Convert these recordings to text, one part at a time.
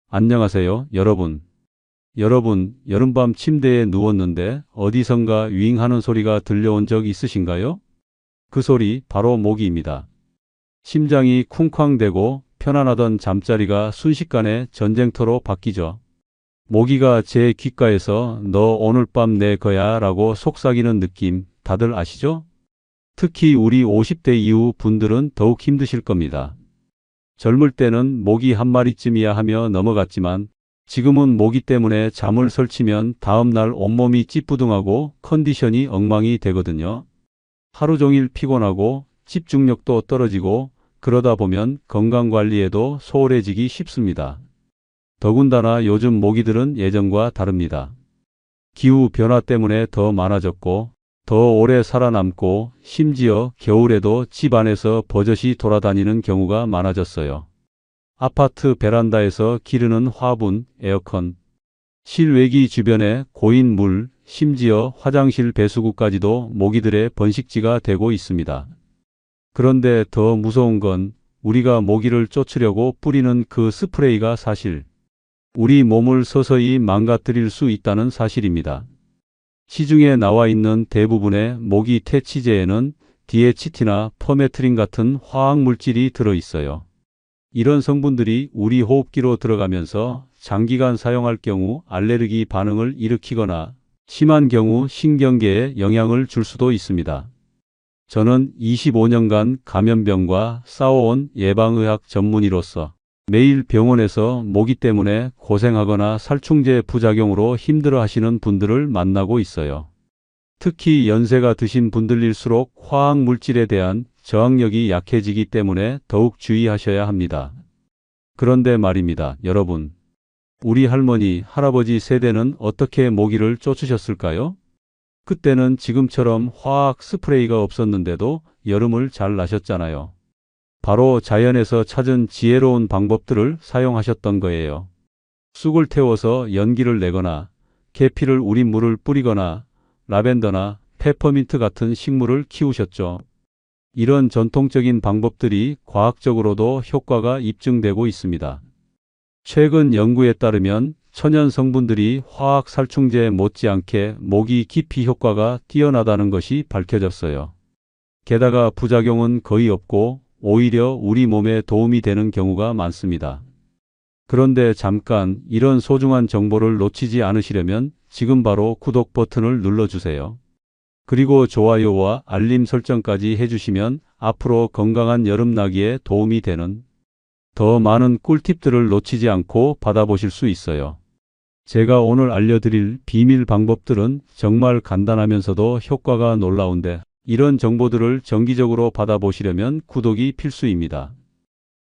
안녕하세요, 여러분. 여름밤 침대에 누웠는데 어디선가 윙 하는 소리가 들려온 적 있으신가요? 그 소리 바로 모기입니다. 심장이 쿵쾅대고 편안하던 잠자리가 순식간에 전쟁터로 바뀌죠. 모기가 제 귓가에서 너 오늘 밤 내 거야 라고 속삭이는 느낌 다들 아시죠? 특히 우리 50대 이후 분들은 더욱 힘드실 겁니다. 젊을 때는 모기 한 마리쯤이야 하며 넘어갔지만 지금은 모기 때문에 잠을 설치면 다음날 온몸이 찌뿌둥하고 컨디션이 엉망이 되거든요. 하루 종일 피곤하고 집중력도 떨어지고 그러다 보면 건강관리에도 소홀해지기 쉽습니다. 더군다나 요즘 모기들은 예전과 다릅니다. 기후 변화 때문에 더 많아졌고 더 오래 살아남고 심지어 겨울에도 집 안에서 버젓이 돌아다니는 경우가 많아졌어요. 아파트 베란다에서 기르는 화분, 에어컨, 실외기 주변에 고인 물, 심지어 화장실 배수구까지도 모기들의 번식지가 되고 있습니다. 그런데 더 무서운 건 우리가 모기를 쫓으려고 뿌리는 그 스프레이가 사실 우리 몸을 서서히 망가뜨릴 수 있다는 사실입니다. 시중에 나와 있는 대부분의 모기 퇴치제에는 DHT나 퍼메트린 같은 화학 물질이 들어있어요. 이런 성분들이 우리 호흡기로 들어가면서 장기간 사용할 경우 알레르기 반응을 일으키거나 심한 경우 신경계에 영향을 줄 수도 있습니다. 저는 25년간 감염병과 싸워온 예방의학 전문의로서 매일 병원에서 모기 때문에 고생하거나 살충제 부작용으로 힘들어 하시는 분들을 만나고 있어요. 특히 연세가 드신 분들일수록 화학 물질에 대한 저항력이 약해지기 때문에 더욱 주의하셔야 합니다. 그런데 말입니다, 여러분. 우리 할머니, 할아버지 세대는 어떻게 모기를 쫓으셨을까요? 그때는 지금처럼 화학 스프레이가 없었는데도 여름을 잘 나셨잖아요. 바로 자연에서 찾은 지혜로운 방법들을 사용하셨던 거예요. 쑥을 태워서 연기를 내거나 계피를 우린 물을 뿌리거나 라벤더나 페퍼민트 같은 식물을 키우셨죠. 이런 전통적인 방법들이 과학적으로도 효과가 입증되고 있습니다. 최근 연구에 따르면 천연 성분들이 화학 살충제 못지않게 모기 기피 효과가 뛰어나다는 것이 밝혀졌어요. 게다가 부작용은 거의 없고 오히려 우리 몸에 도움이 되는 경우가 많습니다. 그런데 잠깐 이런 소중한 정보를 놓치지 않으시려면 지금 바로 구독 버튼을 눌러주세요. 그리고 좋아요와 알림 설정까지 해주시면 앞으로 건강한 여름나기에 도움이 되는 더 많은 꿀팁들을 놓치지 않고 받아보실 수 있어요. 제가 오늘 알려드릴 비밀 방법들은 정말 간단하면서도 효과가 놀라운데 이런 정보들을 정기적으로 받아보시려면 구독이 필수입니다.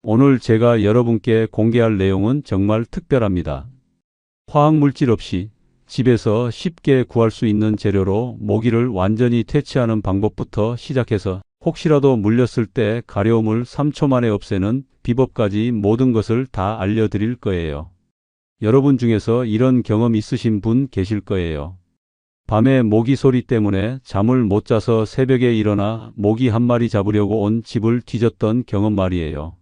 오늘 제가 여러분께 공개할 내용은 정말 특별합니다. 화학물질 없이 집에서 쉽게 구할 수 있는 재료로 모기를 완전히 퇴치하는 방법부터 시작해서 혹시라도 물렸을 때 가려움을 3초 만에 없애는 비법까지 모든 것을 다 알려드릴 거예요. 여러분 중에서 이런 경험 있으신 분 계실 거예요. 밤에 모기 소리 때문에 잠을 못 자서 새벽에 일어나 모기 한 마리 잡으려고 온 집을 뒤졌던 경험 말이에요.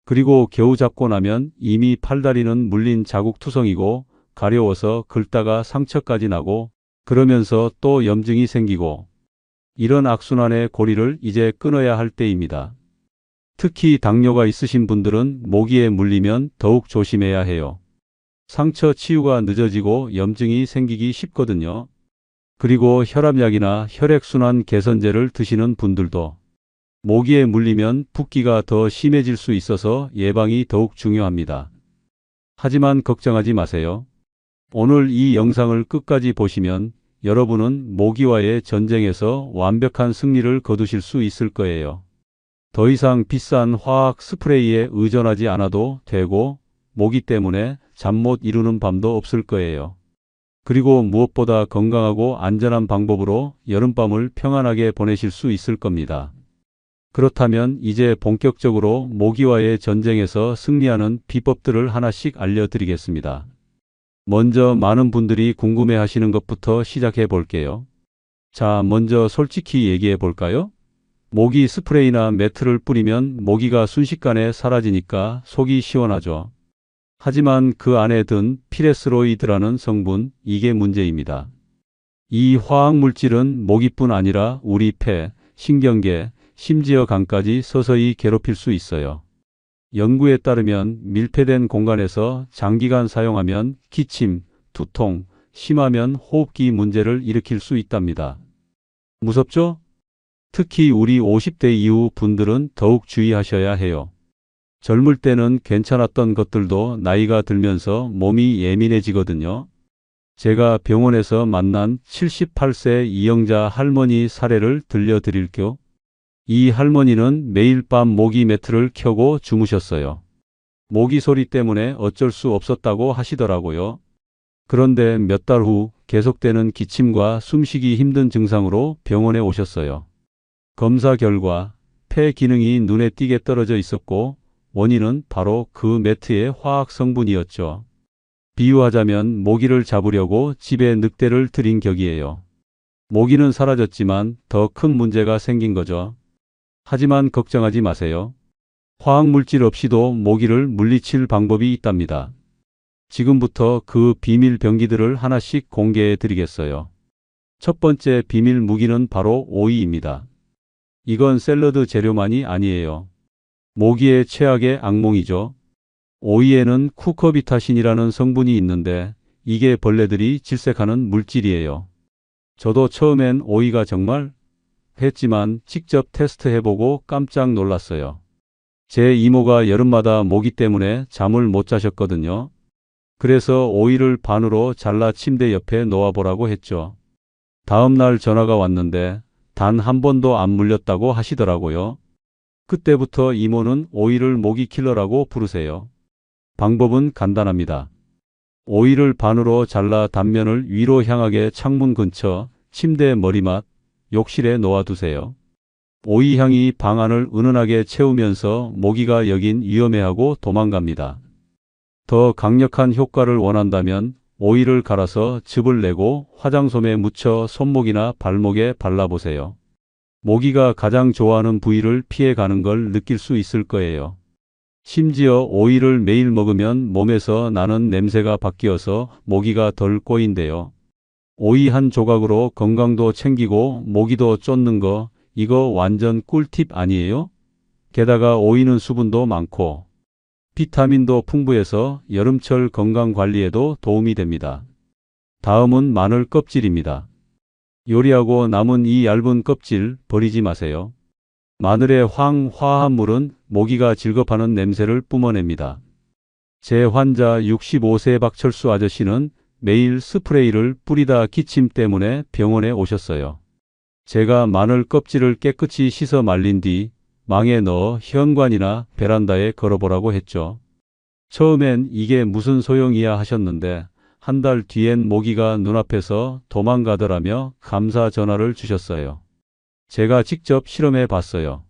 그리고 겨우 잡고 나면 이미 팔다리는 물린 자국투성이고 가려워서 긁다가 상처까지 나고 그러면서 또 염증이 생기고 이런 악순환의 고리를 이제 끊어야 할 때입니다. 특히 당뇨가 있으신 분들은 모기에 물리면 더욱 조심해야 해요. 상처 치유가 늦어지고 염증이 생기기 쉽거든요. 그리고 혈압약이나 혈액순환 개선제를 드시는 분들도 모기에 물리면 붓기가 더 심해질 수 있어서 예방이 더욱 중요합니다. 하지만 걱정하지 마세요. 오늘 이 영상을 끝까지 보시면 여러분은 모기와의 전쟁에서 완벽한 승리를 거두실 수 있을 거예요. 더 이상 비싼 화학 스프레이에 의존하지 않아도 되고 모기 때문에 잠 못 이루는 밤도 없을 거예요. 그리고 무엇보다 건강하고 안전한 방법으로 여름밤을 평안하게 보내실 수 있을 겁니다. 그렇다면 이제 본격적으로 모기와의 전쟁에서 승리하는 비법들을 하나씩 알려드리겠습니다. 먼저 많은 분들이 궁금해하시는 것부터 시작해 볼게요. 자, 먼저 솔직히 얘기해 볼까요? 모기 스프레이나 매트를 뿌리면 모기가 순식간에 사라지니까 속이 시원하죠. 하지만 그 안에 든 피레스로이드라는 성분, 이게 문제입니다. 이 화학물질은 모기뿐 아니라 우리 폐, 신경계, 심지어 간까지 서서히 괴롭힐 수 있어요. 연구에 따르면 밀폐된 공간에서 장기간 사용하면 기침, 두통, 심하면 호흡기 문제를 일으킬 수 있답니다. 무섭죠? 특히 우리 50대 이후 분들은 더욱 주의하셔야 해요. 젊을 때는 괜찮았던 것들도 나이가 들면서 몸이 예민해지거든요. 제가 병원에서 만난 78세 이영자 할머니 사례를 들려드릴게요. 이 할머니는 매일 밤 모기 매트를 켜고 주무셨어요. 모기 소리 때문에 어쩔 수 없었다고 하시더라고요. 그런데 몇 달 후 계속되는 기침과 숨쉬기 힘든 증상으로 병원에 오셨어요. 검사 결과 폐 기능이 눈에 띄게 떨어져 있었고 원인은 바로 그 매트의 화학 성분이었죠. 비유하자면 모기를 잡으려고 집에 늑대를 들인 격이에요. 모기는 사라졌지만 더 큰 문제가 생긴 거죠. 하지만 걱정하지 마세요. 화학물질 없이도 모기를 물리칠 방법이 있답니다. 지금부터 그 비밀 병기들을 하나씩 공개해 드리겠어요. 첫 번째 비밀 무기는 바로 오이입니다. 이건 샐러드 재료만이 아니에요. 모기의 최악의 악몽이죠. 오이에는 쿠커비타신이라는 성분이 있는데 이게 벌레들이 질색하는 물질이에요. 저도 처음엔 오이가 정말 했지만 직접 테스트해보고 깜짝 놀랐어요. 제 이모가 여름마다 모기 때문에 잠을 못 자셨거든요. 그래서 오이를 반으로 잘라 침대 옆에 놓아보라고 했죠. 다음 날 전화가 왔는데 단 한 번도 안 물렸다고 하시더라고요. 그때부터 이모는 오이를 모기 킬러라고 부르세요. 방법은 간단합니다. 오이를 반으로 잘라 단면을 위로 향하게 창문 근처, 침대 머리맡, 욕실에 놓아두세요. 오이 향이 방 안을 은은하게 채우면서 모기가 여긴 위험해하고 도망갑니다. 더 강력한 효과를 원한다면 오이를 갈아서 즙을 내고 화장솜에 묻혀 손목이나 발목에 발라보세요. 모기가 가장 좋아하는 부위를 피해가는 걸 느낄 수 있을 거예요. 심지어 오이를 매일 먹으면 몸에서 나는 냄새가 바뀌어서 모기가 덜 꼬인대요. 오이 한 조각으로 건강도 챙기고 모기도 쫓는 거, 이거 완전 꿀팁 아니에요? 게다가 오이는 수분도 많고 비타민도 풍부해서 여름철 건강 관리에도 도움이 됩니다. 다음은 마늘 껍질입니다. 요리하고 남은 이 얇은 껍질 버리지 마세요. 마늘의 화합물은 모기가 질겁하는 냄새를 뿜어냅니다. 제 환자 65세 박철수 아저씨는 매일 스프레이를 뿌리다 기침 때문에 병원에 오셨어요. 제가 마늘 껍질을 깨끗이 씻어 말린 뒤 망에 넣어 현관이나 베란다에 걸어보라고 했죠. 처음엔 이게 무슨 소용이야 하셨는데 한 달 뒤엔 모기가 눈앞에서 도망가더라며 감사 전화를 주셨어요. 제가 직접 실험해 봤어요.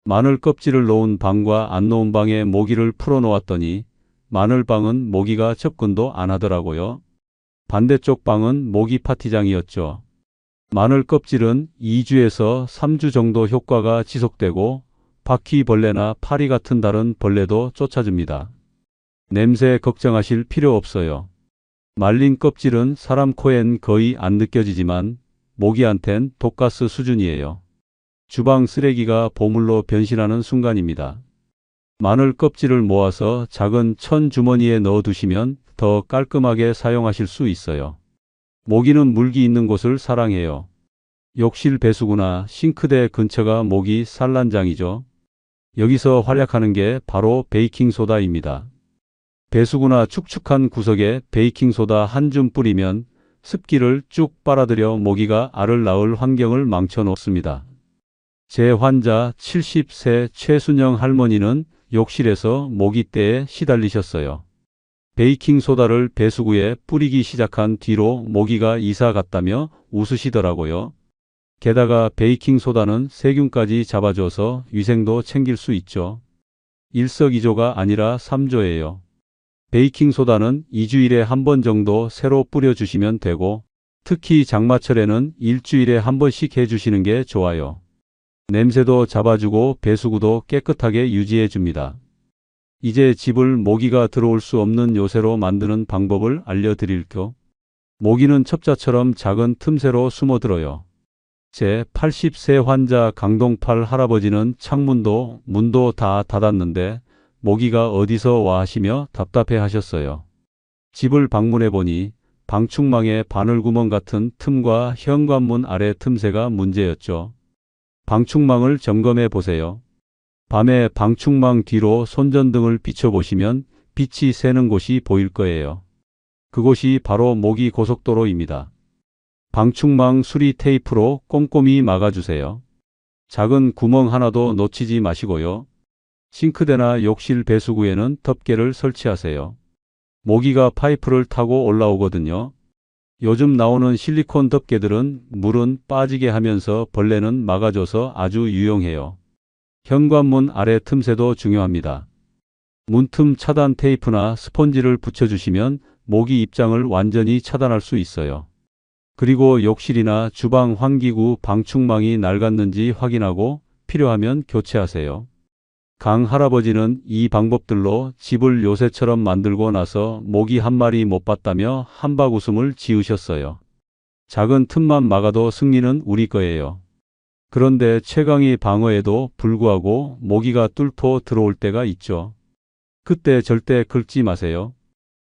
마늘 껍질을 놓은 방과 안 놓은 방에 모기를 풀어놓았더니 마늘방은 모기가 접근도 안 하더라고요. 반대쪽 방은 모기 파티장이었죠. 마늘 껍질은 2주에서 3주 정도 효과가 지속되고 바퀴벌레나 파리 같은 다른 벌레도 쫓아줍니다. 냄새 걱정하실 필요 없어요. 말린 껍질은 사람 코엔 거의 안 느껴지지만 모기한텐 독가스 수준이에요. 주방 쓰레기가 보물로 변신하는 순간입니다. 마늘 껍질을 모아서 작은 천 주머니에 넣어두시면 더 깔끔하게 사용하실 수 있어요. 모기는 물기 있는 곳을 사랑해요. 욕실 배수구나 싱크대 근처가 모기 산란장이죠. 여기서 활약하는 게 바로 베이킹소다입니다. 배수구나 축축한 구석에 베이킹소다 한 줌 뿌리면 습기를 쭉 빨아들여 모기가 알을 낳을 환경을 망쳐 놓습니다. 제 환자 70세 최순영 할머니는 욕실에서 모기떼에 시달리셨어요. 베이킹소다를 배수구에 뿌리기 시작한 뒤로 모기가 이사 갔다며 웃으시더라고요. 게다가 베이킹소다는 세균까지 잡아줘서 위생도 챙길 수 있죠. 일석이조가 아니라 3조예요. 베이킹소다는 2주일에 한 번 정도 새로 뿌려주시면 되고 특히 장마철에는 일주일에 한 번씩 해주시는 게 좋아요. 냄새도 잡아주고 배수구도 깨끗하게 유지해 줍니다. 이제 집을 모기가 들어올 수 없는 요새로 만드는 방법을 알려드릴게요. 모기는 첩자처럼 작은 틈새로 숨어들어요. 제 80세 환자 강동팔 할아버지는 창문도 문도 다 닫았는데 모기가 어디서 와 하시며 답답해 하셨어요. 집을 방문해 보니 방충망에 바늘구멍 같은 틈과 현관문 아래 틈새가 문제였죠. 방충망을 점검해 보세요. 밤에 방충망 뒤로 손전등을 비춰보시면 빛이 새는 곳이 보일 거예요. 그곳이 바로 모기 고속도로입니다. 방충망 수리 테이프로 꼼꼼히 막아주세요. 작은 구멍 하나도 놓치지 마시고요. 싱크대나 욕실 배수구에는 덮개를 설치하세요. 모기가 파이프를 타고 올라오거든요. 요즘 나오는 실리콘 덮개들은 물은 빠지게 하면서 벌레는 막아줘서 아주 유용해요. 현관문 아래 틈새도 중요합니다. 문틈 차단 테이프나 스펀지를 붙여주시면 모기 입장을 완전히 차단할 수 있어요. 그리고 욕실이나 주방 환기구 방충망이 낡았는지 확인하고 필요하면 교체하세요. 강 할아버지는 이 방법들로 집을 요새처럼 만들고 나서 모기 한 마리 못 봤다며 한박 웃음을 지으셨어요. 작은 틈만 막아도 승리는 우리 거예요. 그런데 최강의 방어에도 불구하고 모기가 뚫고 들어올 때가 있죠. 그때 절대 긁지 마세요.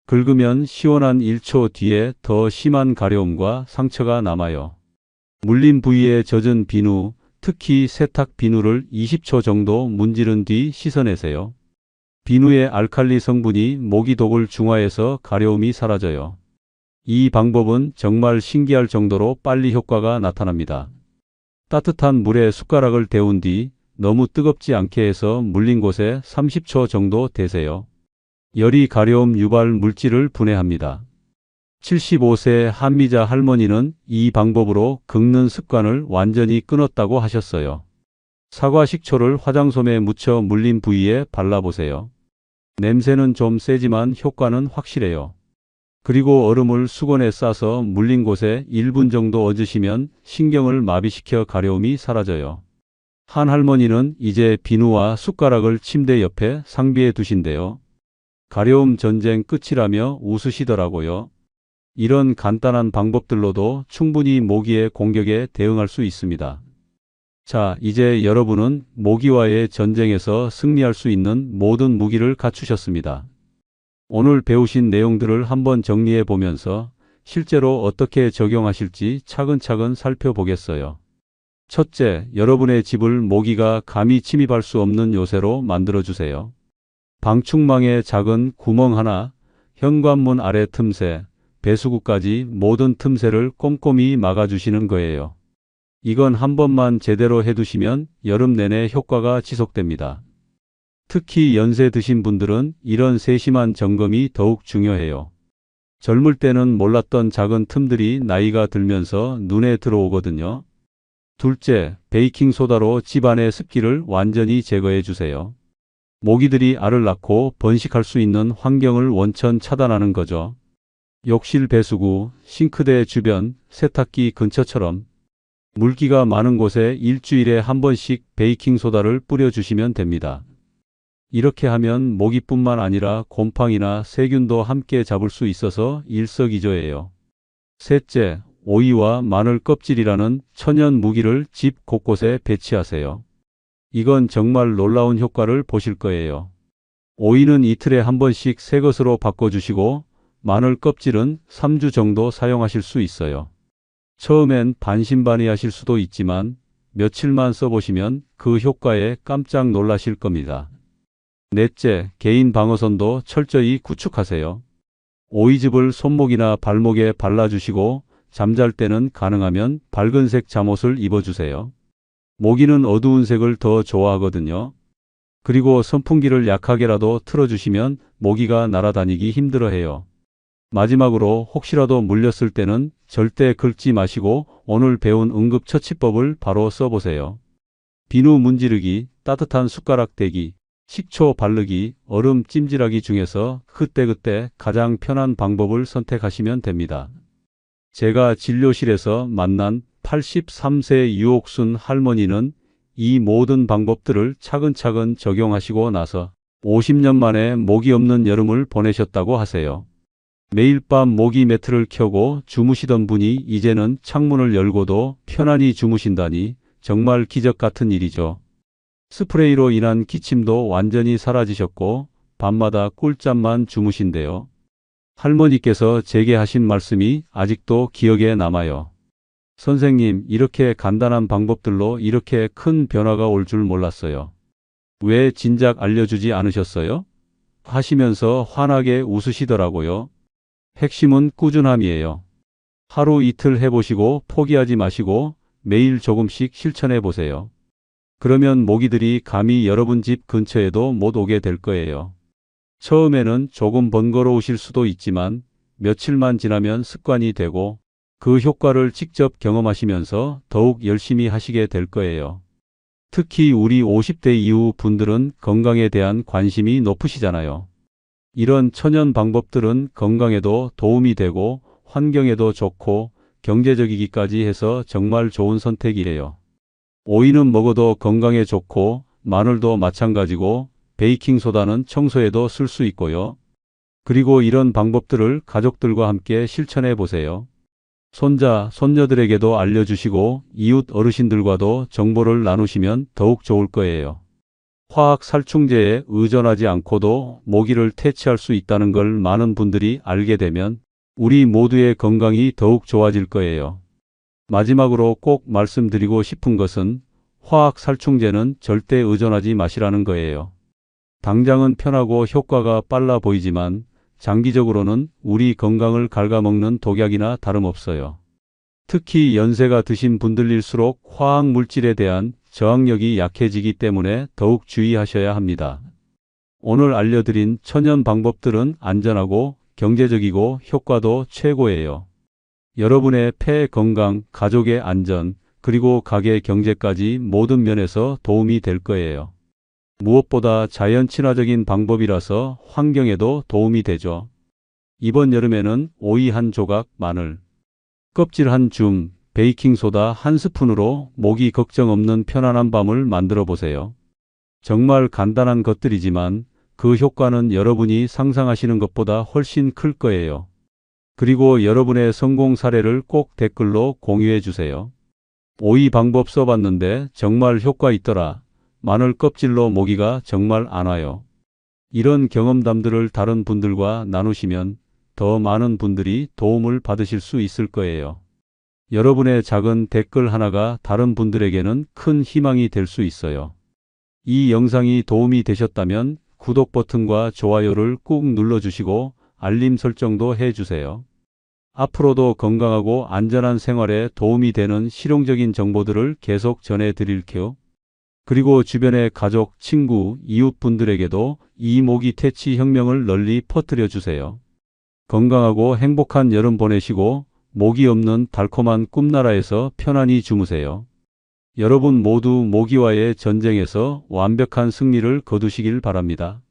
긁으면 시원한 1초 뒤에 더 심한 가려움과 상처가 남아요. 물린 부위에 젖은 비누, 특히 세탁 비누를 20초 정도 문지른 뒤 씻어내세요. 비누의 알칼리 성분이 모기 독을 중화해서 가려움이 사라져요. 이 방법은 정말 신기할 정도로 빨리 효과가 나타납니다. 따뜻한 물에 숟가락을 데운 뒤 너무 뜨겁지 않게 해서 물린 곳에 30초 정도 대세요. 열이 가려움 유발 물질을 분해합니다. 75세 한미자 할머니는 이 방법으로 긁는 습관을 완전히 끊었다고 하셨어요. 사과 식초를 화장솜에 묻혀 물린 부위에 발라보세요. 냄새는 좀 세지만 효과는 확실해요. 그리고 얼음을 수건에 싸서 물린 곳에 1분 정도 얹으시면 신경을 마비시켜 가려움이 사라져요. 한 할머니는 이제 비누와 숟가락을 침대 옆에 상비해 두신대요. 가려움 전쟁 끝이라며 웃으시더라고요. 이런 간단한 방법들로도 충분히 모기의 공격에 대응할 수 있습니다. 자, 이제 여러분은 모기와의 전쟁에서 승리할 수 있는 모든 무기를 갖추셨습니다. 오늘 배우신 내용들을 한번 정리해 보면서 실제로 어떻게 적용하실지 차근차근 살펴보겠어요. 첫째, 여러분의 집을 모기가 감히 침입할 수 없는 요새로 만들어주세요. 방충망에 작은 구멍 하나, 현관문 아래 틈새, 배수구까지 모든 틈새를 꼼꼼히 막아주시는 거예요. 이건 한 번만 제대로 해두시면 여름 내내 효과가 지속됩니다. 특히 연세 드신 분들은 이런 세심한 점검이 더욱 중요해요. 젊을 때는 몰랐던 작은 틈들이 나이가 들면서 눈에 들어오거든요. 둘째, 베이킹소다로 집안의 습기를 완전히 제거해 주세요. 모기들이 알을 낳고 번식할 수 있는 환경을 원천 차단하는 거죠. 욕실 배수구, 싱크대 주변, 세탁기 근처처럼 물기가 많은 곳에 일주일에 한 번씩 베이킹소다를 뿌려주시면 됩니다. 이렇게 하면 모기뿐만 아니라 곰팡이나 세균도 함께 잡을 수 있어서 일석이조예요. 셋째, 오이와 마늘 껍질이라는 천연 무기를 집 곳곳에 배치하세요. 이건 정말 놀라운 효과를 보실 거예요. 오이는 이틀에 한 번씩 새 것으로 바꿔주시고 마늘 껍질은 3주 정도 사용하실 수 있어요. 처음엔 반신반의하실 수도 있지만 며칠만 써보시면 그 효과에 깜짝 놀라실 겁니다. 넷째, 개인 방어선도 철저히 구축하세요. 오이즙을 손목이나 발목에 발라주시고 잠잘 때는 가능하면 밝은색 잠옷을 입어주세요. 모기는 어두운 색을 더 좋아하거든요. 그리고 선풍기를 약하게라도 틀어주시면 모기가 날아다니기 힘들어해요. 마지막으로 혹시라도 물렸을 때는 절대 긁지 마시고 오늘 배운 응급처치법을 바로 써보세요. 비누 문지르기, 따뜻한 숟가락 대기, 식초 바르기, 얼음 찜질하기 중에서 그때그때 가장 편한 방법을 선택하시면 됩니다. 제가 진료실에서 만난 83세 유옥순 할머니는 이 모든 방법들을 차근차근 적용하시고 나서 50년 만에 모기 없는 여름을 보내셨다고 하세요. 매일 밤 모기 매트를 켜고 주무시던 분이 이제는 창문을 열고도 편안히 주무신다니 정말 기적 같은 일이죠. 스프레이로 인한 기침도 완전히 사라지셨고 밤마다 꿀잠만 주무신대요. 할머니께서 제게 하신 말씀이 아직도 기억에 남아요. 선생님, 이렇게 간단한 방법들로 이렇게 큰 변화가 올 줄 몰랐어요. 왜 진작 알려주지 않으셨어요? 하시면서 환하게 웃으시더라고요. 핵심은 꾸준함이에요. 하루 이틀 해보시고 포기하지 마시고 매일 조금씩 실천해 보세요. 그러면 모기들이 감히 여러분 집 근처에도 못 오게 될 거예요. 처음에는 조금 번거로우실 수도 있지만 며칠만 지나면 습관이 되고 그 효과를 직접 경험하시면서 더욱 열심히 하시게 될 거예요. 특히 우리 50대 이후 분들은 건강에 대한 관심이 높으시잖아요. 이런 천연 방법들은 건강에도 도움이 되고 환경에도 좋고 경제적이기까지 해서 정말 좋은 선택이에요. 오이는 먹어도 건강에 좋고 마늘도 마찬가지고 베이킹소다는 청소에도 쓸 수 있고요. 그리고 이런 방법들을 가족들과 함께 실천해 보세요. 손자, 손녀들에게도 알려주시고 이웃 어르신들과도 정보를 나누시면 더욱 좋을 거예요. 화학 살충제에 의존하지 않고도 모기를 퇴치할 수 있다는 걸 많은 분들이 알게 되면 우리 모두의 건강이 더욱 좋아질 거예요. 마지막으로 꼭 말씀드리고 싶은 것은 화학 살충제는 절대 의존하지 마시라는 거예요. 당장은 편하고 효과가 빨라 보이지만 장기적으로는 우리 건강을 갉아먹는 독약이나 다름없어요. 특히 연세가 드신 분들일수록 화학 물질에 대한 저항력이 약해지기 때문에 더욱 주의하셔야 합니다. 오늘 알려드린 천연 방법들은 안전하고 경제적이고 효과도 최고예요. 여러분의 폐 건강, 가족의 안전, 그리고 가게 경제까지 모든 면에서 도움이 될 거예요. 무엇보다 자연 친화적인 방법이라서 환경에도 도움이 되죠. 이번 여름에는 오이 한 조각, 마늘, 껍질 한 줌, 베이킹소다 한 스푼으로 모기 걱정 없는 편안한 밤을 만들어 보세요. 정말 간단한 것들이지만 그 효과는 여러분이 상상하시는 것보다 훨씬 클 거예요. 그리고 여러분의 성공 사례를 꼭 댓글로 공유해 주세요. 오이 방법 써봤는데 정말 효과 있더라. 마늘 껍질로 모기가 정말 안 와요. 이런 경험담들을 다른 분들과 나누시면 더 많은 분들이 도움을 받으실 수 있을 거예요. 여러분의 작은 댓글 하나가 다른 분들에게는 큰 희망이 될 수 있어요. 이 영상이 도움이 되셨다면 구독 버튼과 좋아요를 꾹 눌러주시고 알림 설정도 해주세요. 앞으로도 건강하고 안전한 생활에 도움이 되는 실용적인 정보들을 계속 전해드릴게요. 그리고 주변의 가족, 친구, 이웃분들에게도 이 모기 퇴치 혁명을 널리 퍼뜨려 주세요. 건강하고 행복한 여름 보내시고 모기 없는 달콤한 꿈나라에서 편안히 주무세요. 여러분 모두 모기와의 전쟁에서 완벽한 승리를 거두시길 바랍니다.